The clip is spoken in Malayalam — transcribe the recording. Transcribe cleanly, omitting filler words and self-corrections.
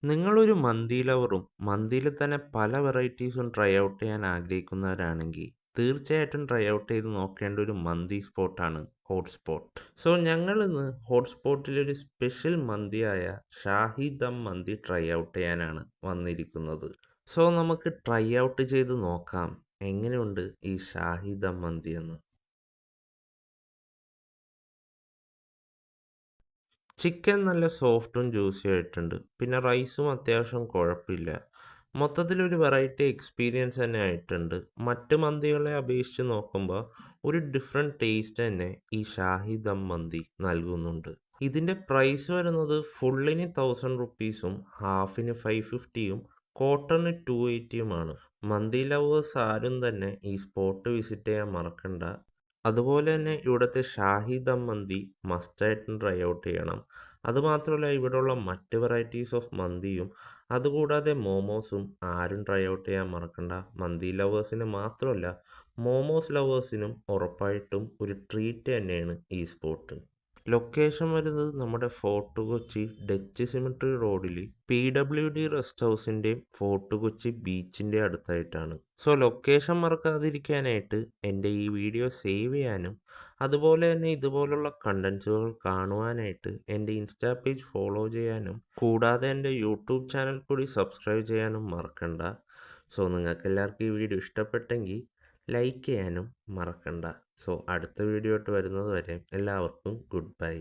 നിങ്ങളൊരു മന്തി ലവറും മന്തിയിൽ തന്നെ പല വെറൈറ്റീസും ട്രൈ ഔട്ട് ചെയ്യാൻ ആഗ്രഹിക്കുന്നവരാണെങ്കിൽ തീർച്ചയായിട്ടും ട്രൈ ഔട്ട് ചെയ്ത് നോക്കേണ്ട ഒരു മന്തി സ്പോട്ടാണ് ഹോട്ട്സ്പോട്ട്. ഞങ്ങൾ ഇന്ന് ഹോട്ട്സ്പോട്ടിലൊരു സ്പെഷ്യൽ മന്തിയായ ഷാഹി ദം മന്തി ട്രൈ ഔട്ട് ചെയ്യാനാണ് വന്നിരിക്കുന്നത്. നമുക്ക് ട്രൈ ഔട്ട് ചെയ്ത് നോക്കാം എങ്ങനെയുണ്ട് ഈ ഷാഹി ദം മന്തി എന്ന്. ചിക്കൻ നല്ല സോഫ്റ്റും ജ്യൂസി ആയിട്ടുണ്ട്. പിന്നെ റൈസും അത്യാവശ്യം കുഴപ്പമില്ല. മൊത്തത്തിലൊരു വെറൈറ്റി എക്സ്പീരിയൻസ് തന്നെ ആയിട്ടുണ്ട്. മറ്റ് മന്തികളെ അപേക്ഷിച്ച് നോക്കുമ്പോൾ ഒരു ഡിഫറെൻറ്റ് ടേസ്റ്റ് തന്നെ ഈ ഷാഹി ദം മന്തി നൽകുന്നുണ്ട്. ഇതിൻ്റെ പ്രൈസ് വരുന്നത് ഫുള്ളിന് 1000 റുപ്പീസും ഹാഫിന് 550യും ക്വാർട്ടറിന് 280യുമാണ്. മന്തി ലവേഴ്സ് ആരും തന്നെ ഈ സ്പോട്ട് വിസിറ്റ് ചെയ്യാൻ മറക്കണ്ട. അതുപോലെ തന്നെ ഇവിടുത്തെ ഷാഹി ദം മന്തി മസ്റ്റായിട്ടും ട്രൈ ഔട്ട് ചെയ്യണം. അതുമാത്രമല്ല ഇവിടെയുള്ള മറ്റ് വെറൈറ്റീസ് ഓഫ് മന്തിയും അതുകൂടാതെ മോമോസും ആരും ട്രൈ ഔട്ട് ചെയ്യാൻ മറക്കണ്ട. മന്തി ലവേഴ്സിന് മാത്രമല്ല മോമോസ് ലവേഴ്സിനും ഉറപ്പായിട്ടും ഒരു ട്രീറ്റ് തന്നെയാണ് ഈ സ്പോട്ട്. ലൊക്കേഷൻ വരുന്നത് നമ്മുടെ ഫോർട്ട് കൊച്ചി ഡച്ച് സിമിട്രി റോഡിൽ PWD റെസ്റ്റ് ഹൗസിൻ്റെയും ഫോർട്ട് കൊച്ചി ബീച്ചിൻ്റെ അടുത്തായിട്ടാണ്. ലൊക്കേഷൻ മറക്കാതിരിക്കാനായിട്ട് എൻ്റെ ഈ വീഡിയോ സേവ് ചെയ്യാനും അതുപോലെ തന്നെ ഇതുപോലുള്ള കണ്ടൻസുകൾ കാണുവാനായിട്ട് എൻ്റെ ഇൻസ്റ്റാ പേജ് ഫോളോ ചെയ്യാനും കൂടാതെ എൻ്റെ യൂട്യൂബ് ചാനൽ കൂടി സബ്സ്ക്രൈബ് ചെയ്യാനും മറക്കണ്ട. നിങ്ങൾക്ക് എല്ലാവർക്കും ഈ വീഡിയോ ഇഷ്ടപ്പെട്ടെങ്കിൽ ലൈക്ക് ചെയ്യാനും മറക്കണ്ട. അടുത്ത വീഡിയോ ആയിട്ട് വരുന്നത് വരെ എല്ലാവർക്കും ഗുഡ് ബൈ.